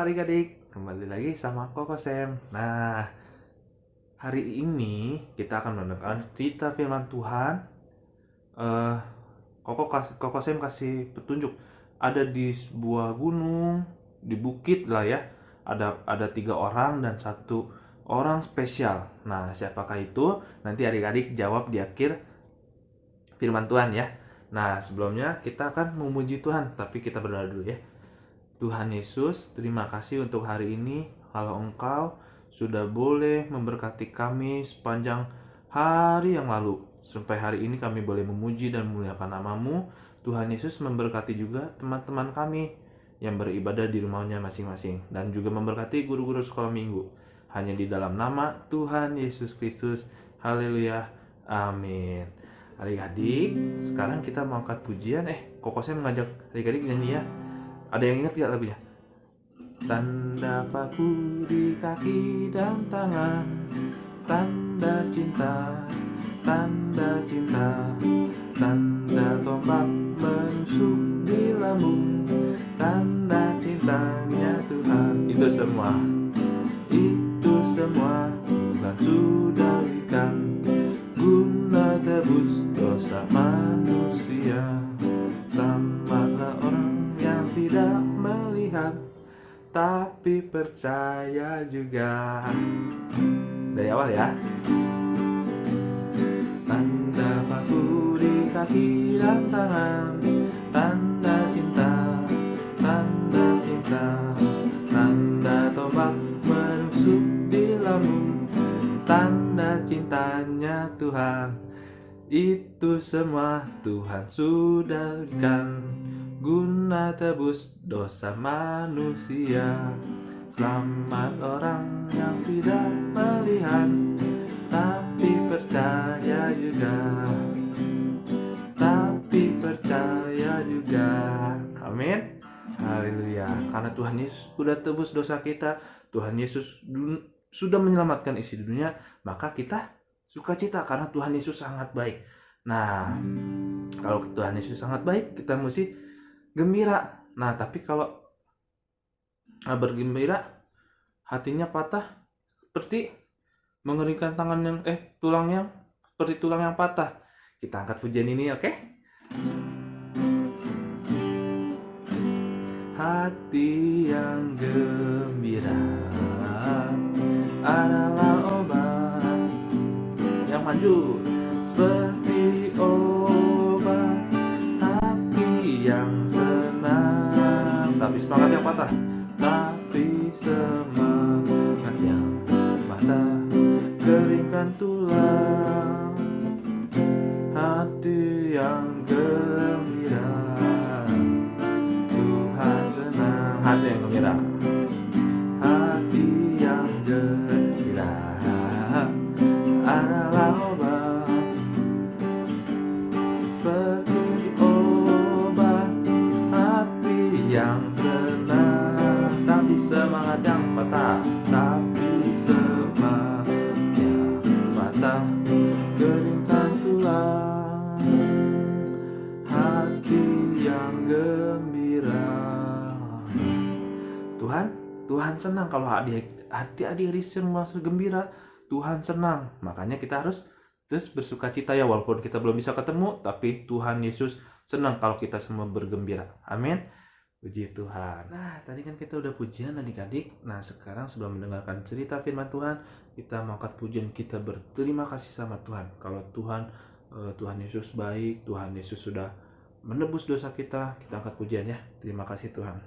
adik-adik, kembali lagi sama Koko Sam. Nah, hari ini kita akan mendengarkan cerita firman Tuhan. Eh, Koko Sam kasih petunjuk. Ada di sebuah gunung, di bukit lah ya. Ada 3 orang dan 1 orang spesial. Nah, siapakah itu? Nanti adik-adik jawab di akhir firman Tuhan ya. Nah, sebelumnya kita akan memuji Tuhan, tapi kita berdoa dulu ya. Tuhan Yesus, terima kasih untuk hari ini. Kalau Engkau sudah boleh memberkati kami sepanjang hari yang lalu. Sampai hari ini kami boleh memuji dan memuliakan nama-Mu. Tuhan Yesus memberkati juga teman-teman kami yang beribadah di rumahnya masing-masing. Dan juga memberkati guru-guru sekolah minggu. Hanya di dalam nama Tuhan Yesus Kristus. Haleluya. Amin. Adik-adik, sekarang kita mau angkat pujian. Koko saya mengajak adik-adik nyanyi ya. Ada yang ingat gak lagunya? Tanda paku di kaki dan tangan, tanda cinta, tanda cinta, tanda tombak menusuk di lambung, tanda cintanya Tuhan. Itu semua Tuhan sudah berikan guna tebus dosa manusia. Selamatlah orang yang tidak melihat tapi percaya juga. Dari awal ya. Tanda paku di kaki dan tangan, tanda cinta, tanda cinta, tanda tombak menusuk di lambung, tanda cintanya Tuhan. Itu semua Tuhan sudah berikan guna tebus dosa manusia. Selamat orang yang tidak melihat tapi percaya juga. Amin. Haleluya. Karena Tuhan Yesus sudah tebus dosa kita, Tuhan Yesus sudah menyelamatkan isi dunia, maka kita sukacita karena Tuhan Yesus sangat baik. Nah, kalau Tuhan Yesus sangat baik, kita mesti gembira. Nah, tapi kalau bergembira hatinya patah, seperti mengeringkan tangan yang seperti tulang yang patah. Kita angkat pujian ini, oke? Hati yang gembira adalah obat. Yang maju seperti obat, hati yang senang. Tapi semangat yang patah. Tapi semangat yang patah, keringkan tulang. Hati yang gembira, Tuhan senang. Hati yang gembira, hati yang gembira adalah obat. Seperti obat, hati yang senang. Tapi semangat yang patah, tapi semangat yang patah, keringkan tulang. Hati yang gembira. Tuhan senang kalau hati adik-adik semua gembira. Tuhan senang. Makanya kita harus terus bersuka cita ya, walaupun kita belum bisa ketemu, tapi Tuhan Yesus senang kalau kita semua bergembira. Amin. Puji Tuhan. Nah, tadi kan kita udah pujian adik-adik. Nah, sekarang sebelum mendengarkan cerita firman Tuhan, kita mau angkat pujian, kita berterima kasih sama Tuhan. Kalau Tuhan Yesus baik, Tuhan Yesus sudah menebus dosa kita. Kita angkat pujian ya. Terima kasih Tuhan.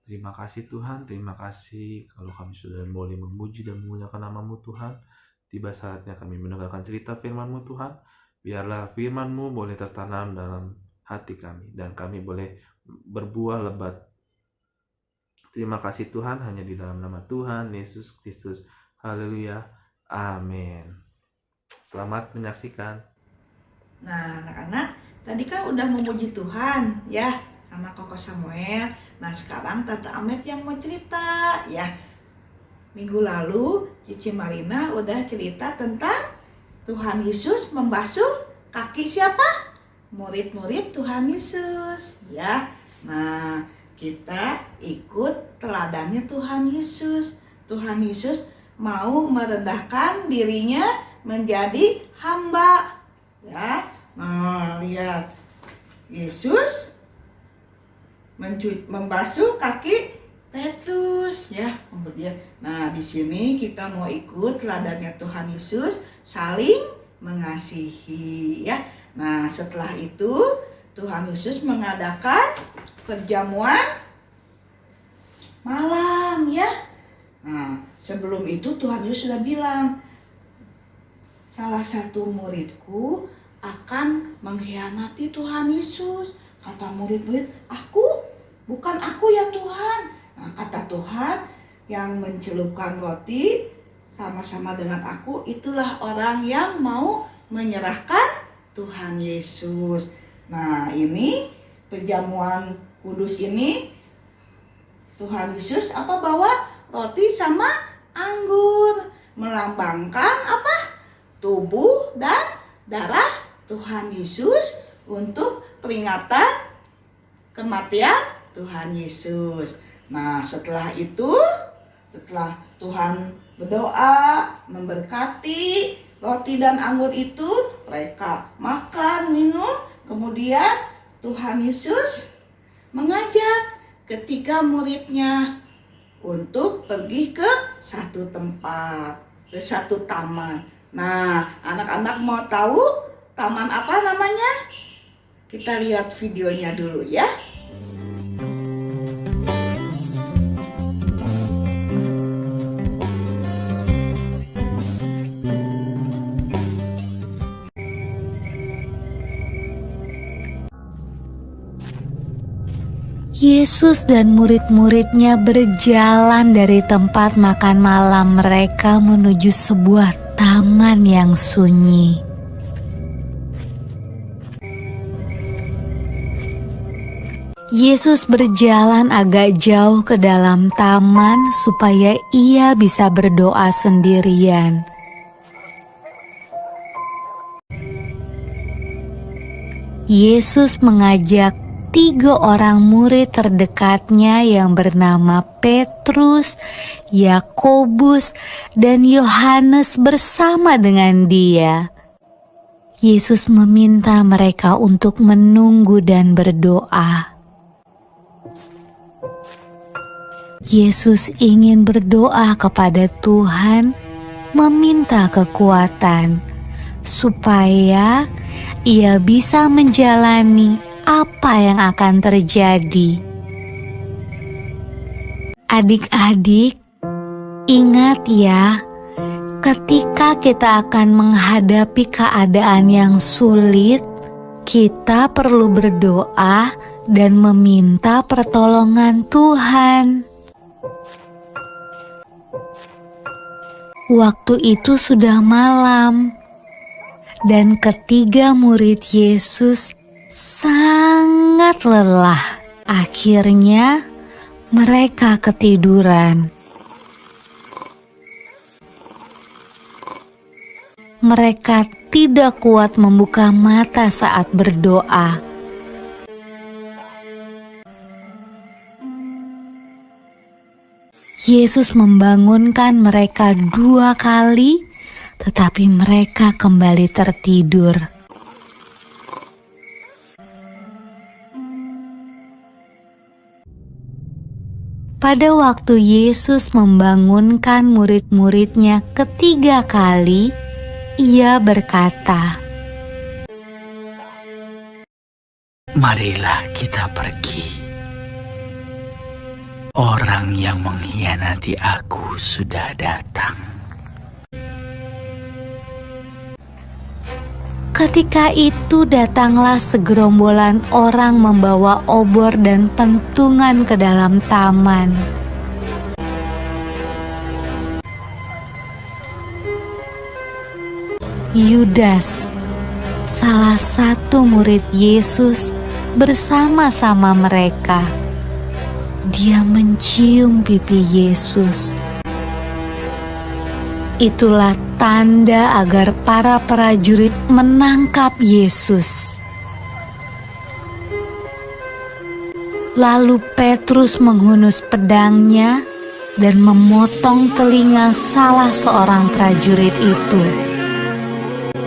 Terima kasih Tuhan, terima kasih kalau kami sudah boleh memuji dan memuliakan nama-Mu Tuhan. Tiba saatnya kami mendengarkan cerita firman-Mu Tuhan. Biarlah firman-Mu boleh tertanam dalam hati kami dan kami boleh berbuah lebat. Terima kasih Tuhan, hanya di dalam nama Tuhan Yesus Kristus. Haleluya. Amin. Selamat menyaksikan. Nah, anak-anak, tadi kan udah memuji Tuhan ya sama Koko Samuel. Nah, sekarang Tante Amet yang mau cerita ya. Minggu lalu Cici Marina udah cerita tentang Tuhan Yesus membasuh kaki siapa? Murid-murid Tuhan Yesus ya. Nah, kita ikut teladannya Tuhan Yesus. Tuhan Yesus mau merendahkan dirinya menjadi hamba ya. Nah, lihat Yesus membasuh kaki Petrus ya. Kemudian, nah di sini kita mau ikut teladannya Tuhan Yesus, saling mengasihi ya. Nah, setelah itu Tuhan Yesus mengadakan perjamuan malam ya. Nah, sebelum itu Tuhan Yesus sudah bilang, salah satu muridku akan mengkhianati Tuhan Yesus. Kata murid-murid, bukan aku ya Tuhan. Nah, kata Tuhan, yang mencelupkan roti sama-sama dengan aku, itulah orang yang mau menyerahkan Tuhan Yesus. Nah, ini perjamuan kudus ini, Tuhan Yesus bawa roti sama anggur, melambangkan tubuh dan darah Tuhan Yesus untuk peringatan kematian Tuhan Yesus. Nah, setelah itu, setelah Tuhan berdoa, memberkati roti dan anggur itu, mereka makan, minum, kemudian Tuhan Yesus mengajak ketiga muridnya untuk pergi ke satu tempat, ke satu taman. Nah, anak-anak mau tahu taman apa namanya? Kita lihat videonya dulu ya. Yesus dan murid-muridnya berjalan dari tempat makan malam mereka menuju sebuah taman yang sunyi. Yesus berjalan agak jauh ke dalam taman supaya ia bisa berdoa sendirian. Yesus mengajak 3 orang murid terdekatnya yang bernama Petrus, Yakobus, dan Yohanes bersama dengan dia. Yesus meminta mereka untuk menunggu dan berdoa. Yesus ingin berdoa kepada Tuhan, meminta kekuatan, supaya ia bisa menjalani apa yang akan terjadi. Adik-adik, ingat ya, ketika kita akan menghadapi keadaan yang sulit, kita perlu berdoa dan meminta pertolongan Tuhan. Waktu itu sudah malam, dan ketiga murid Yesus sangat lelah. Akhirnya mereka ketiduran. Mereka tidak kuat membuka mata saat berdoa. Yesus membangunkan mereka 2 kali, tetapi mereka kembali tertidur. Pada waktu Yesus membangunkan murid-muridnya ketiga kali, Ia berkata, "Marilah kita pergi. Orang yang mengkhianati aku sudah datang." Ketika itu datanglah segerombolan orang membawa obor dan pentungan ke dalam taman. Yudas, salah satu murid Yesus, bersama-sama mereka. Dia mencium pipi Yesus. Itulah tanda agar para prajurit menangkap Yesus. Lalu Petrus menghunus pedangnya dan memotong telinga salah seorang prajurit itu.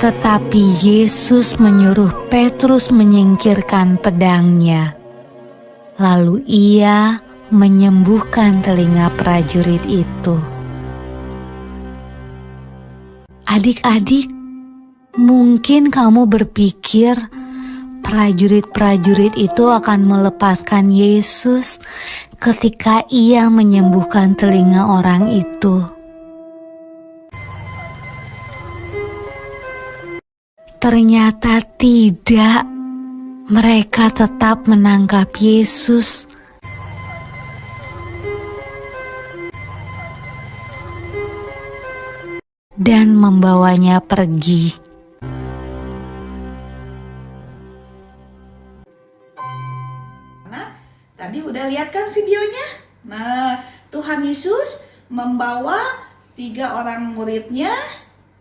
Tetapi Yesus menyuruh Petrus menyingkirkan pedangnya. Lalu Ia menyembuhkan telinga prajurit itu. Adik-adik, mungkin kamu berpikir prajurit-prajurit itu akan melepaskan Yesus ketika Ia menyembuhkan telinga orang itu. Ternyata tidak. Mereka tetap menangkap Yesus. Dan membawanya pergi. Nah, tadi udah lihat kan videonya? Nah, Tuhan Yesus membawa 3 orang muridnya.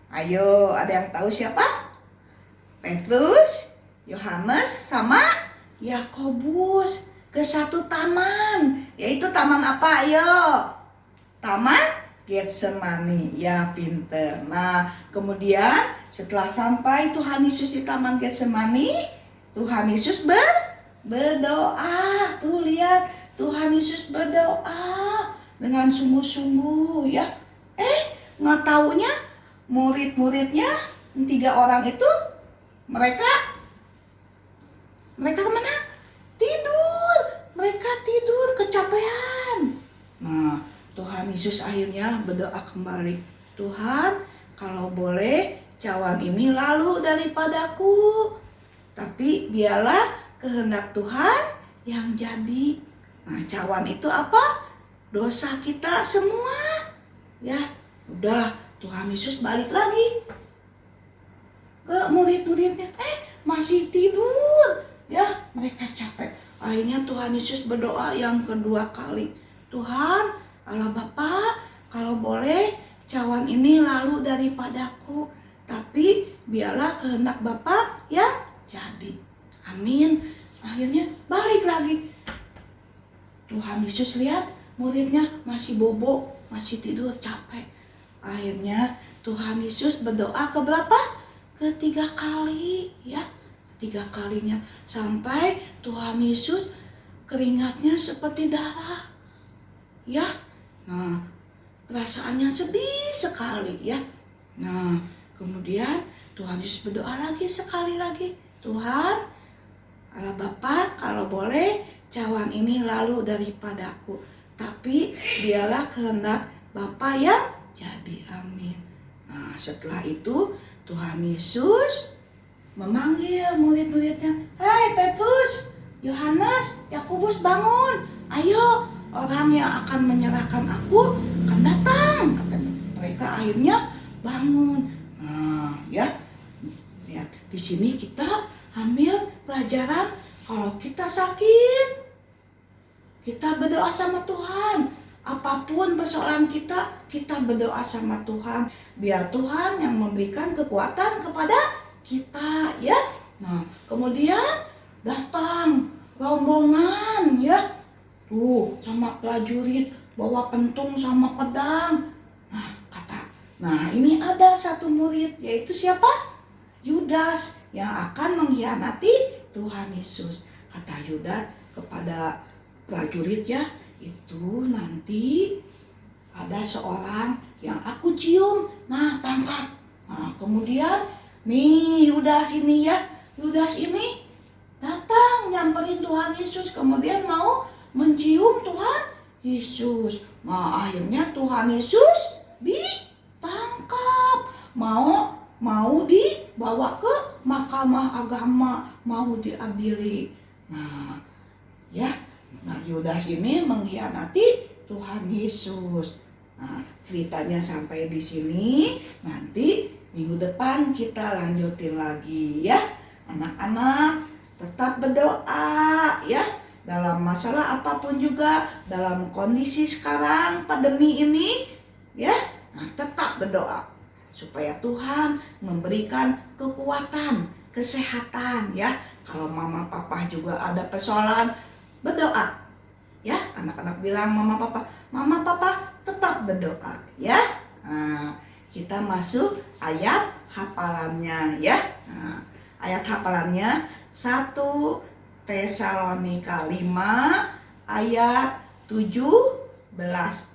Ayo, ada yang tahu siapa? Petrus, Yohanes, sama Yakobus ke satu taman. Yaitu taman apa? Ayo. Taman Getsemani. Ya, pinter. Nah, kemudian setelah sampai Tuhan Yesus di taman Getsemani, Tuhan Yesus berdoa. Tuh lihat, Tuhan Yesus berdoa dengan sungguh-sungguh ya. Nggak taunya murid-muridnya 3 orang itu mereka kemana? Tidur. Mereka tidur kecapean. Nah, Tuhan Yesus akhirnya berdoa kembali. Tuhan, kalau boleh cawan ini lalu daripadaku, tapi biarlah kehendak Tuhan yang jadi. Nah, cawan itu apa? Dosa kita semua. Ya, udah Tuhan Yesus balik lagi ke murid-muridnya. Masih tidur. Ya, mereka capek. Akhirnya Tuhan Yesus berdoa yang kedua kali. Tuhan, Allah Bapa, kalau boleh cawan ini lalu daripadaku, tapi biarlah kehendak Bapa yang jadi. Amin. Akhirnya balik lagi. Tuhan Yesus lihat muridnya masih bobo, masih tidur, capek. Akhirnya Tuhan Yesus berdoa ke berapa? Ketiga kali ya. 3 kalinya sampai Tuhan Yesus keringatnya seperti darah. Ya. Nah, perasaannya sedih sekali ya. Nah, kemudian Tuhan Yesus berdoa lagi sekali lagi. Tuhan, Allah Bapa, kalau boleh cawan ini lalu daripadaku, tapi biarlah kehendak Bapa yang jadi. Amin. Nah, setelah itu Tuhan Yesus memanggil murid-muridnya. Hai Petrus, Yohanes, Yakobus, bangun. Ayo, orang yang akan menyerahkan aku akan datang, katanya. Mereka akhirnya bangun. Nah, ya, lihat di sini kita ambil pelajaran kalau kita sakit, kita berdoa sama Tuhan. Apapun persoalan kita, kita berdoa sama Tuhan. Biar Tuhan yang memberikan kekuatan kepada kita, ya. Nah, kemudian datang rombongan, ya. Tuh, sama prajurit bawa pentung sama pedang. Nah ini ada satu murid, yaitu siapa? Yudas yang akan mengkhianati Tuhan Yesus. Kata Yudas kepada prajurit ya, itu nanti ada seorang yang aku cium, nah tangkap. Nah kemudian nih Yudas ini ya, Yudas ini datang nyamperin Tuhan Yesus, kemudian mau mencium Tuhan Yesus. Nah akhirnya Tuhan Yesus ditangkap, mau dibawa ke mahkamah agama, mau diadili. Nah Yudas ini mengkhianati Tuhan Yesus. Nah, ceritanya sampai di sini. Nanti minggu depan kita lanjutin lagi ya. Anak-anak tetap berdoa ya. Dalam masalah apapun juga, dalam kondisi sekarang pandemi ini ya. Nah, tetap berdoa supaya Tuhan memberikan kekuatan, kesehatan ya. Kalau mama papa juga ada persoalan, berdoa ya. Anak-anak bilang mama papa tetap berdoa ya. Nah, kita masuk ayat hafalannya ya. Nah, ayat hafalannya 1 Tesalonika 5 ayat 17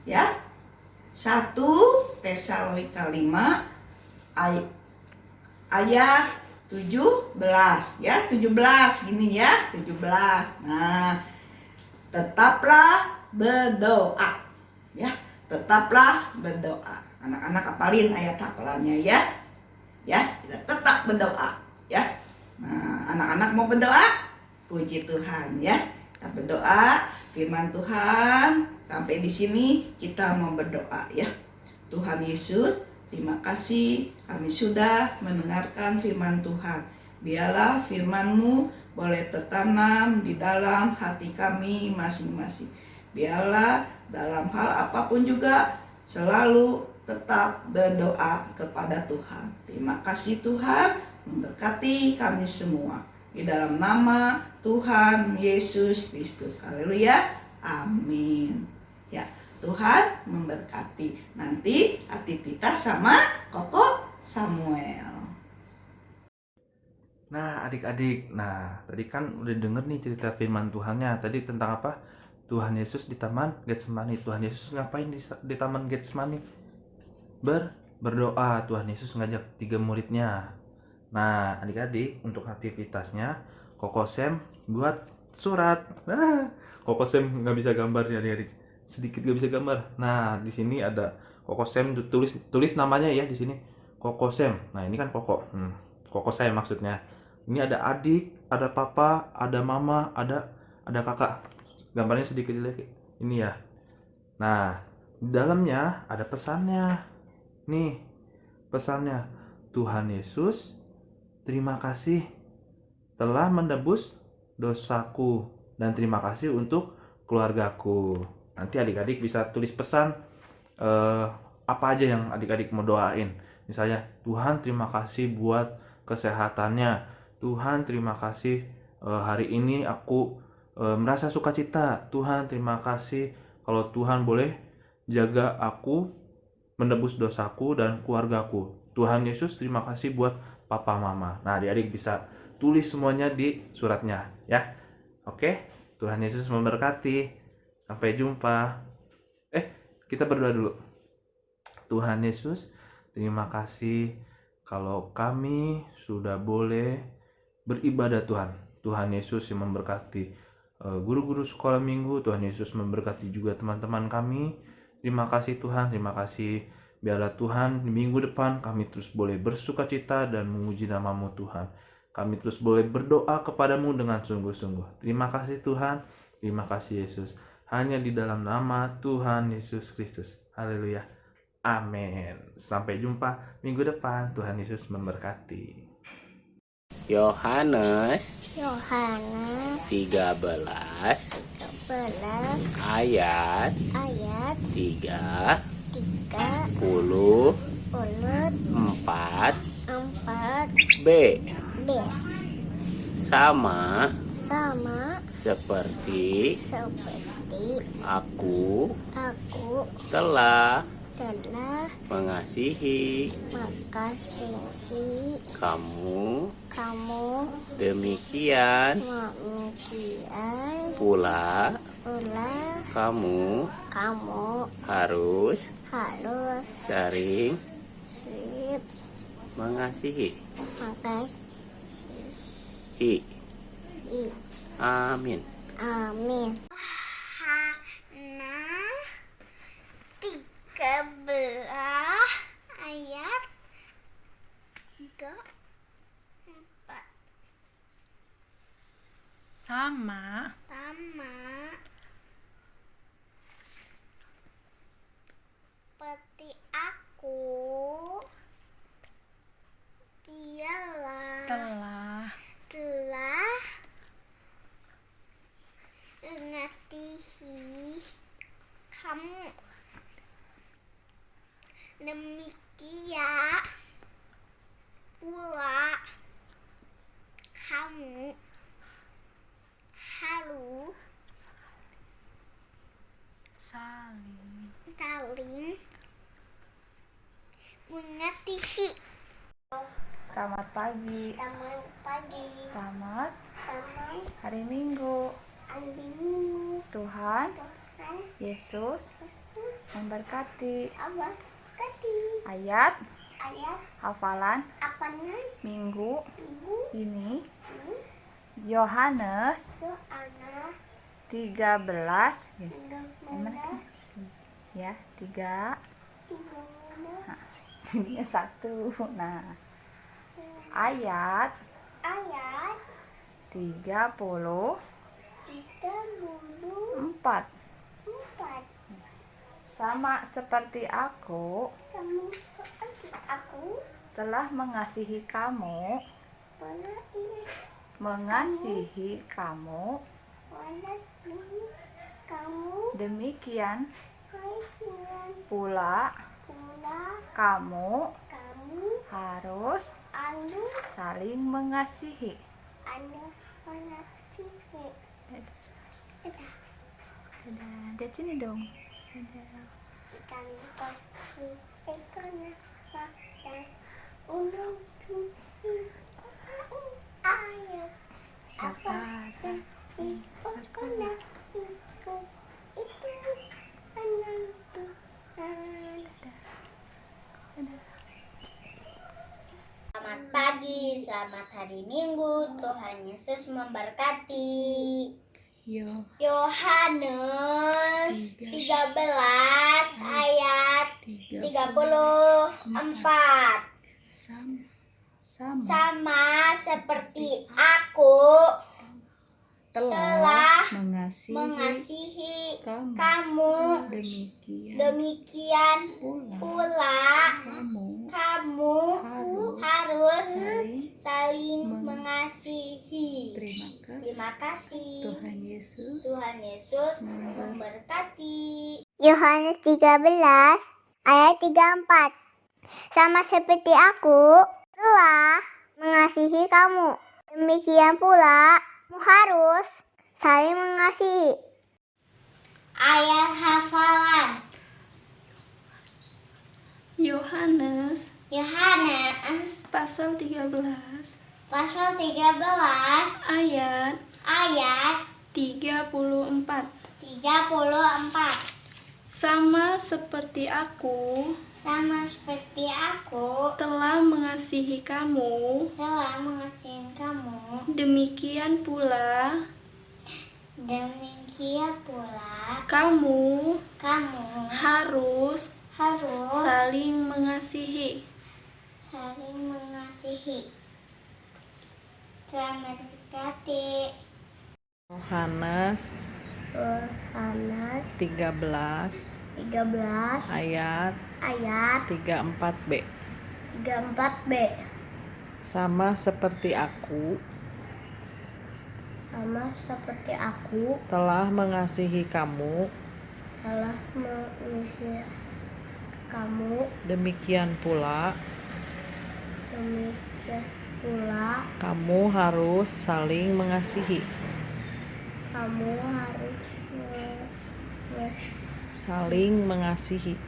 ya. 1 Tesalonika 5 ayat 17 ya, 17 gini ya, 17. Nah, tetaplah berdoa ya, tetaplah berdoa. Anak-anak hafalin ayat hafalannya ya. Ya, kita tetap berdoa ya. Nah, anak-anak mau berdoa? Puji Tuhan ya. Kita berdoa firman Tuhan. Sampai di sini kita mau berdoa ya. Tuhan Yesus, terima kasih kami sudah mendengarkan firman Tuhan. Biarlah firman-Mu boleh tertanam di dalam hati kami masing-masing. Biarlah dalam hal apapun juga selalu tetap berdoa kepada Tuhan. Terima kasih Tuhan, memberkati kami semua. Di dalam nama Tuhan Yesus Kristus. Haleluya. Amin. Ya, Tuhan memberkati. Nanti aktivitas sama Koko Samuel. Nah adik-adik, tadi kan udah denger nih cerita firman Tuhannya. Tadi tentang apa? Tuhan Yesus di Taman Getsemani. Tuhan Yesus ngapain di Taman Getsemani? Berdoa. Tuhan Yesus ngajak 3 muridnya. Nah adik-adik, untuk aktivitasnya Koko Sam buat surat. Koko Sam nggak bisa gambar ya adik-adik. Sedikit nggak bisa gambar. Nah di sini ada Koko Sam, tulis namanya ya di sini. Koko Sam. Nah ini kan Koko. Koko saya maksudnya. Ini ada adik, ada papa, ada mama, ada kakak. Gambarnya sedikit lagi. Ini ya. Nah, di dalamnya ada pesannya. Nih, pesannya. Tuhan Yesus, terima kasih telah menebus dosaku dan terima kasih untuk keluargaku. Nanti adik-adik bisa tulis pesan apa aja yang adik-adik mau doain. Misalnya, Tuhan terima kasih buat kesehatannya. Tuhan terima kasih hari ini aku merasa sukacita. Tuhan terima kasih kalau Tuhan boleh jaga aku, menebus dosaku dan keluargaku. Tuhan Yesus terima kasih buat papa mama. Nah adik-adik bisa tulis semuanya di suratnya ya. Oke, Tuhan Yesus memberkati. Sampai jumpa. Kita berdoa dulu. Tuhan Yesus, terima kasih kalau kami sudah boleh beribadah Tuhan. Tuhan Yesus yang memberkati guru-guru sekolah minggu. Tuhan Yesus memberkati juga teman-teman kami. Terima kasih Tuhan, terima kasih. Biarlah Tuhan di minggu depan kami terus boleh bersukacita dan memuji nama-Mu Tuhan. Kami terus boleh berdoa kepadamu dengan sungguh-sungguh. Terima kasih Tuhan, terima kasih Yesus. Hanya di dalam nama Tuhan Yesus Kristus. Haleluya. Amin. Sampai jumpa minggu depan. Tuhan Yesus memberkati. Yohanes 13 ayat 3 4 B B sama sama seperti seperti Aku telah mengasihi kamu. Demikian pula kamu harus sering mengasihi. Amin. Yohanes 13 ayat 3-4. Sama seperti aku, dialah telah mengasihi kamu. Demikian pula kamu harus saling. saling mengasihi. Selamat pagi. Selamat pagi. Selamat Selamat hari Minggu. Minggu. Tuhan Tuhan Yesus memberkati. berkati. Ayat Ayat hafalan apa nih? minggu Minggu ini ini Yohanes itu anak 13 tiga Gimana? muda, ya 3 tiga muda. sini 1. Nah, ayat Ayat 34 34. sama seperti aku Kamu seperti aku telah mengasihi kamu, pernah ini pada sini kamu demikian kasihan pula pula kamu kamu harus anu saling mengasihi. anu mengasihi. Lihat sini dong. Kamu kasih ekonomi dan undang ayat Siapa? di pokoknya itu anak Tuhan. Selamat pagi, selamat hari Minggu. Tuhan Yesus memberkati. Yohanes 13 ayat 34. Sama seperti aku telah mengasihi kamu, demikian pula kamu harus saling mengasihi. Terima kasih. Tuhan Yesus memberkati. Yohanes 13 ayat 34. Sama seperti aku telah mengasihi kamu, demikian pula kamu harus saling mengasihi. Ayat hafalan Yohanes pasal pasal 13 ayat ayat 34. 34. Sama seperti aku telah mengasihi kamu, demikian pula kamu harus saling mengasihi. Tuhan memberkati. Yohanes 13 ayat 34b. Sama seperti aku telah mengasihi kamu, demikian pula kamu harus saling mengasihi. Saling mengasihi.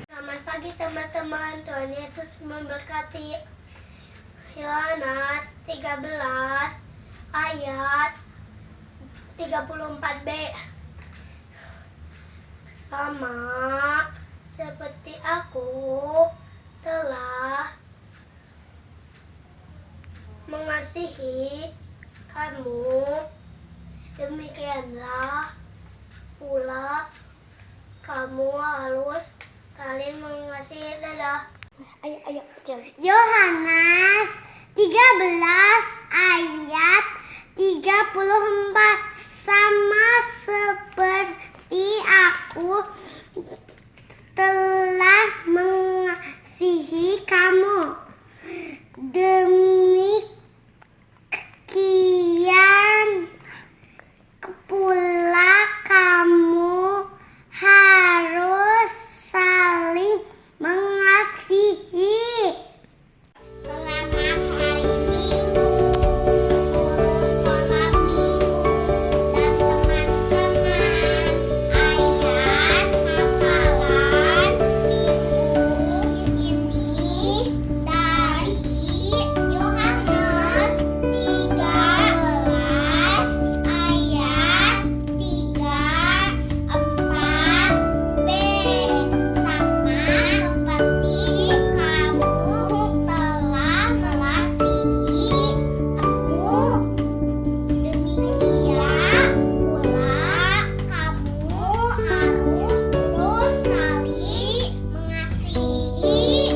Selamat pagi teman-teman, Tuhan Yesus memberkati. Yohanes 13 ayat 34b. Sama seperti aku telah mengasihi kamu, demikianlah pula kamu harus saling mengasihi. Dadah. Ayo, Yohanes 13 ayat 34. Sama seperti aku telah mengasihi kamu, demikian pula kamu harus saling mengasihi. Selamat hari Minggu, guru sekolah minggu dan teman-teman. Ayat hafalan minggu ini dari Yohanes 13 ayat 34b. Sama seperti kamu telah mengasihi aku, demikian pula kamu harus terus saling mengasihi.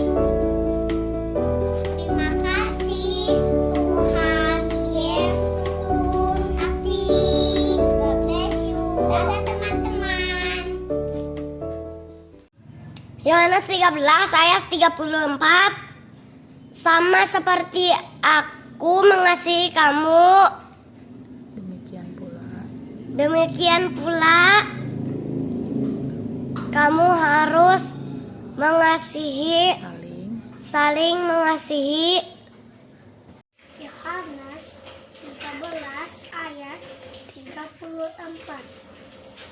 Terima kasih Tuhan Yesus hati. God bless you. Dadah teman-teman. Yohanes 13 ayat 34. Sama seperti aku mengasihi kamu, demikian pula kamu harus mengasihi, saling mengasihi. Yohanes 13 ayat 34.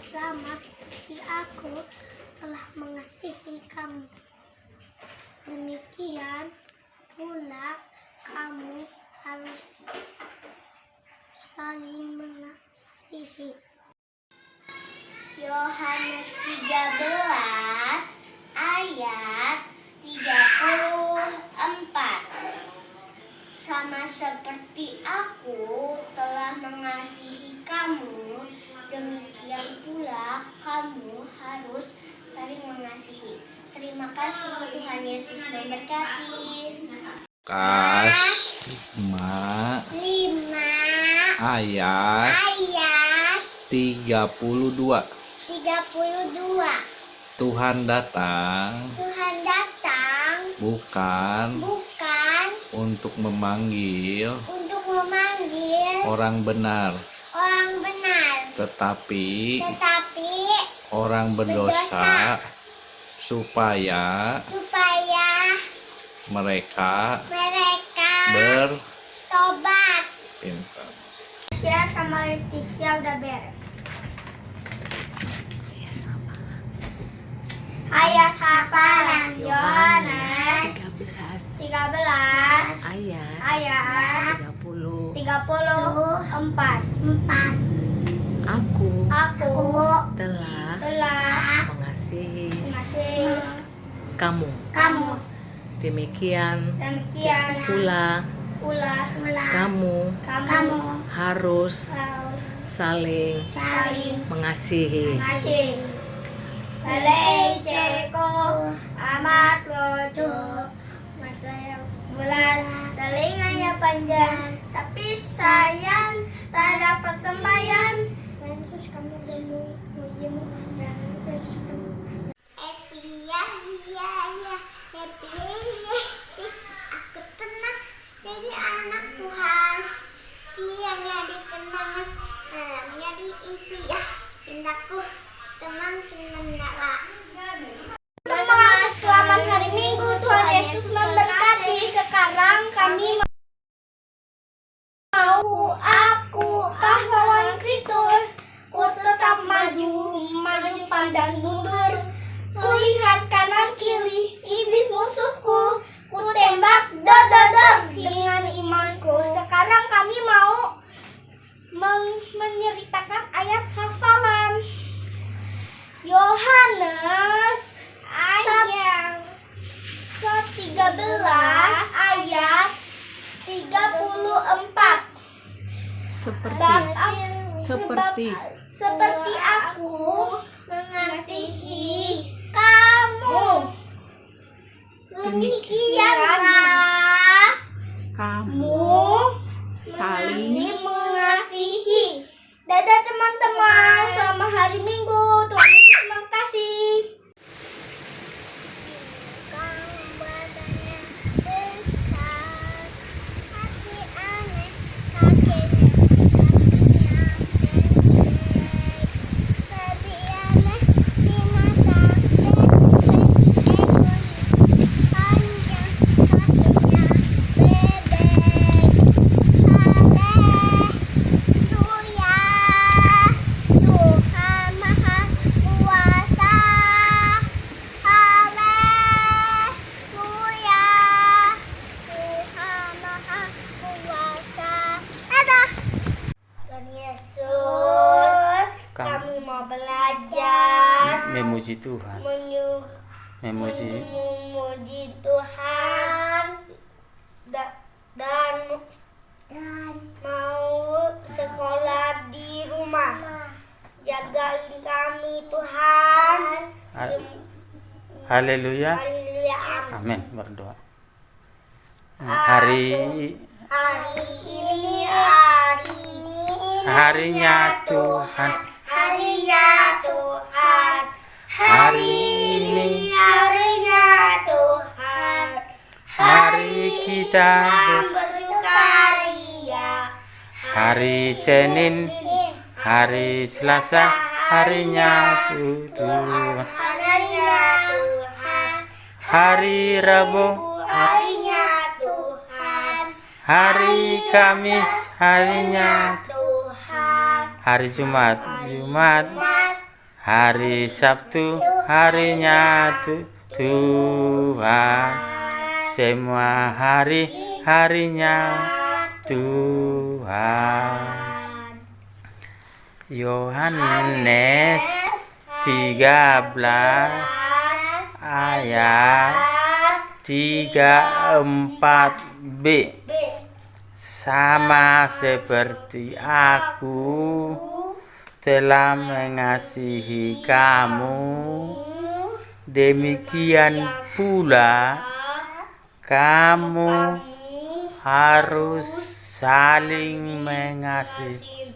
Sama seperti aku telah mengasihi kamu, demikian pula kamu harus saling mengasihi. Yohanes 13 ayat 34. Sama seperti aku telah mengasihi kamu, demikian pula kamu harus saling mengasihi. Terima kasih, Tuhan Yesus memberkati. Kas 5 ayat 32. Tuhan datang bukan untuk memanggil orang benar, tetapi orang berdosa supaya mereka bertobat. Pintar. Ya, sama Leticia udah beres. Ayat hafalan Yohanes 13 ayat 34. Aku Aku telah telah mengasihi mengasihi kamu. Demikian pula kamu harus saling mengasihi. Balejeko amat lucu, bulan telinganya panjang, tapi sayang tak dapat sembahyang. Yesus kamu dulu mujimu dan Yesus kamu. Happy ya, happy aku tenang jadi anak Tuhan. Yang dikenang malamnya diimpian pindahku teman-teman dalam. Teman-teman, selamat hari Minggu. Tuhan Yesus memberkati. Sekarang kami mau aku seperti aku mengasihi kamu. Demikianlah kamu saling mengasihi. Dadah teman-teman, selamat hari Minggu. Tuhan Yesus makasih. Kami mau belajar Memuji Tuhan. Memuji Tuhan dan mau sekolah di rumah. Jagain kami Tuhan. Haleluya. Haleluya. Amin. Berdoa. Hari ini harinya Tuhan. Harinya Tuhan. Hari ini Harinya Tuhan. mari kita bersukaria. hari Senin, hari Selasa, harinya Tuhan. Harinya Tuhan. Hari Rabu, Harinya Tuhan. hari Kamis, harinya Tuhan. hari Jumat, hari Sabtu, harinya Tuhan. Semua hari, harinya Tuhan. Yohanes 13 ayat 34b. Sama seperti aku telah mengasihi kamu, demikian pula kamu harus saling mengasihi.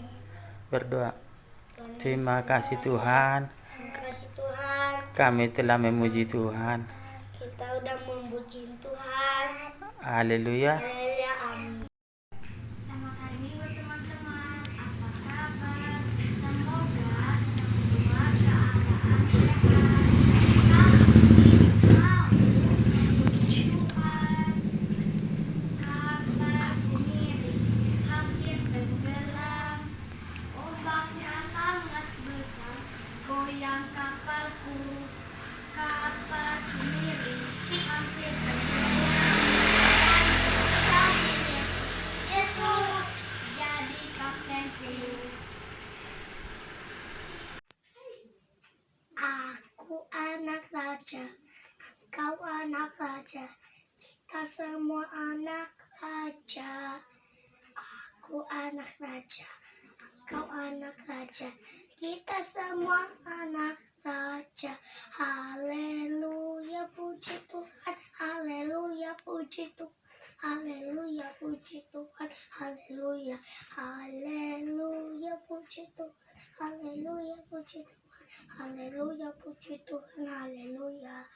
Berdoa. Terima kasih Tuhan, kami telah memuji Tuhan. Kita udah memuji Tuhan. Haleluya. Haleluya. Amin. Selamat hari Minggu teman-teman. Apa kabar? Semoga semua keadaan sehat. Kapal miring hampir tenggelam. Ombaknya sangat besar, goyang kapalku. Kapal miring hampir tenggelam. Yesus jadi kaptenku. Aku anak raja, kau anak raja, kita semua anak raja. Aku anak raja, kau anak raja, kita semua anak raja. Haleluya, puji Tuhan. Haleluya, puji Tuhan. Haleluya, puji Tuhan. Haleluya. Haleluya, puji Tuhan. Haleluya, puji Tuhan. Haleluya, puji Tuhan. Haleluya.